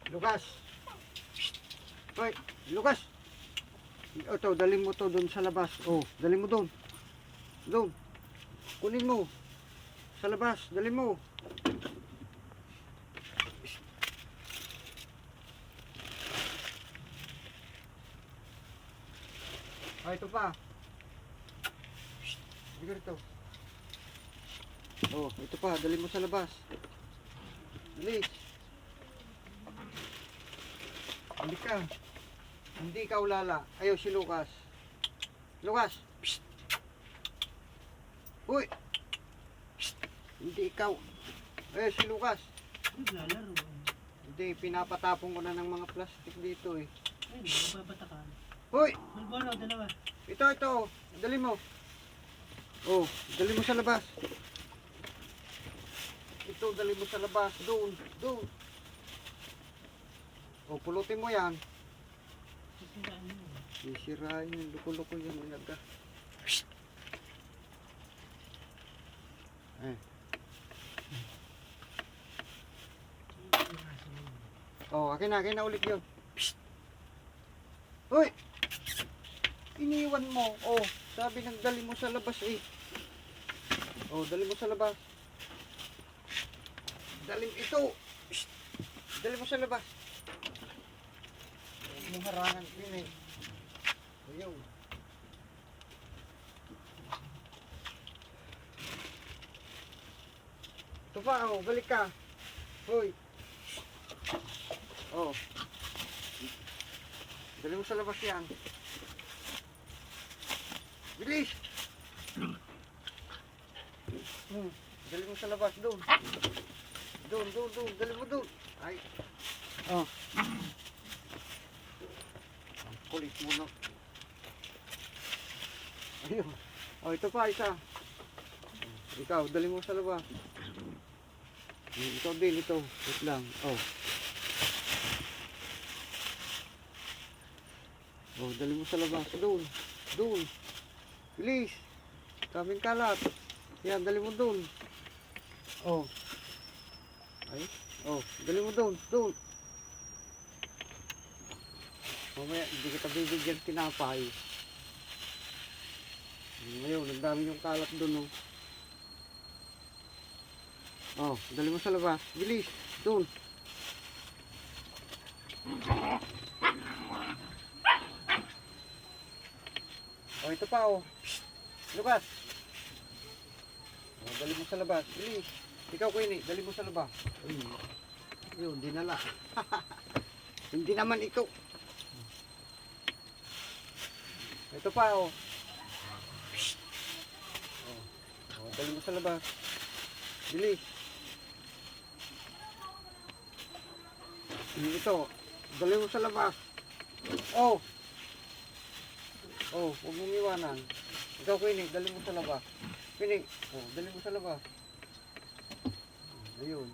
Lukas. Hoy, Lukas. Ito, dali mo to doon sa labas. Oh, dali mo doon. Doon. Kunin mo. Sa labas, dali mo. Ah, ito pa. Sige rito. Oh, ito pa, dali mo sa labas. Dali. Hindi ka. Hindi ka ulala. Ayaw si Lucas. Lucas. Psst. Uy. Psst. Hindi ikaw. Ayaw si Lucas. Naglalaro. Hindi, pinapatapon ko na ng mga plastic dito eh. Ay, nagpapatakan. Uy. Malboro, dalawa. Ito. Dali mo. Oh, dali mo sa labas. Ito, dali mo sa labas. Doon. Oh, pulutin mo yan. Sisiraan mo. Sisirain yung luko-luko yung ilaga. Eh. Oh, akin na ulit yun. Uy! Iniwan mo. Oh, sabi nang dali mo sa labas eh. Oh, dali mo sa labas. Dali ito. Psst. Dali mo sa labas. Huwag mo harangan yun eh. Ayaw. Ito pa, oh, balik ka. Hoy. Oh. Dali mo sa labas yan. Bilis! Dali mo sa labas, doon. Doon. Dali mo doon. Ay. Oh. Ang kulit mo na. Ayun. Oh, ito pa, isa. Ikaw, dali mo sa labas. Ikaw din, ito. Wait lang. Oh. Oh, dali mo sa labas. Doon. Bilis. Kaming kalat. Yan, dali mo doon. Oh. Ay. Oh, dali mo doon. Mamaya, hindi kita bibigyan tinapay. Ngayon, ang dami yung kalat doon. Oh, dali mo sa labas. Bilis. Doon. Oh, ito pa oh. Psst. Lukas. Oh, dali mo sa labas. Bilis. Ikaw, Queenie, dali mo sa labas. Yun, dinala. Hindi naman ikaw. Ito pa oh. Psst. Oh, dali mo sa labas. Bilis. Ito, dali mo sa labas. Oh. Oh, huwag mong iwanan. Ikaw, Queenie, dali mo sa labas. Queenie, oh, dali mo sa labas. Ayun.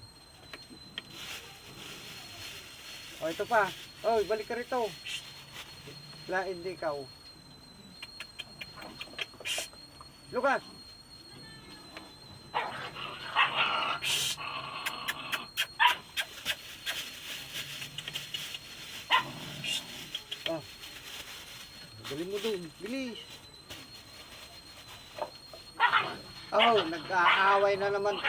Oh, ito pa. Oh, balik ka rito. La, hindi ikaw. Lucas! Oh. Dali mo doon. Bilis. Oh, nag-aaway na naman.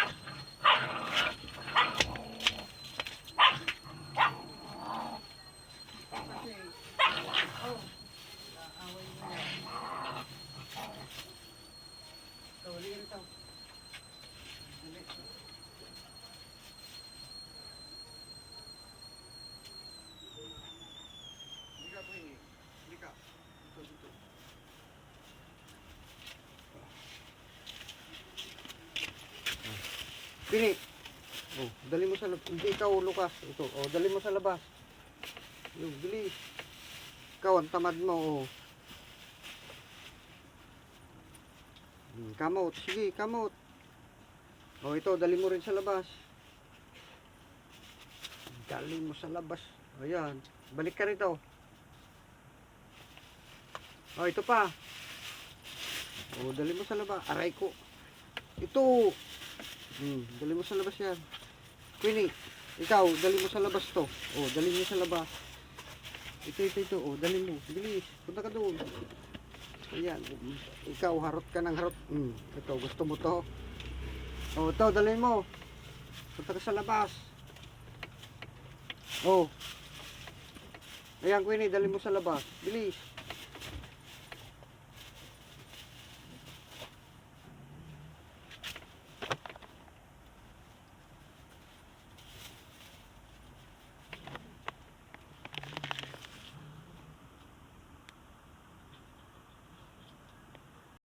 Pini. Oh, dali mo sa labas. Hindi ikaw, Lucas. Ito. Oh, dali mo sa labas. Yung bilis. Ikaw, ang tamad mo. Oh. Kamot. Sige, kamot. Oh, ito. Dali mo rin sa labas. Dali mo sa labas. Ayan. Balik ka rito. Oh, ito pa. Oh, dali mo sa labas. Aray ko. Ito. Dali mo sa labas yan. Queenie. Ikaw, dali mo sa labas to. Oh, dali mo sa labas. Ito. Oh, dali mo. Bilis. Punta ka doon. Ayan. Ikaw, harot ka ng harot. Ito, gusto mo to. Oh, ito, dali mo. Punta ka sa labas. Oh. Ayan, Queenie, dali mo sa labas. Bilis.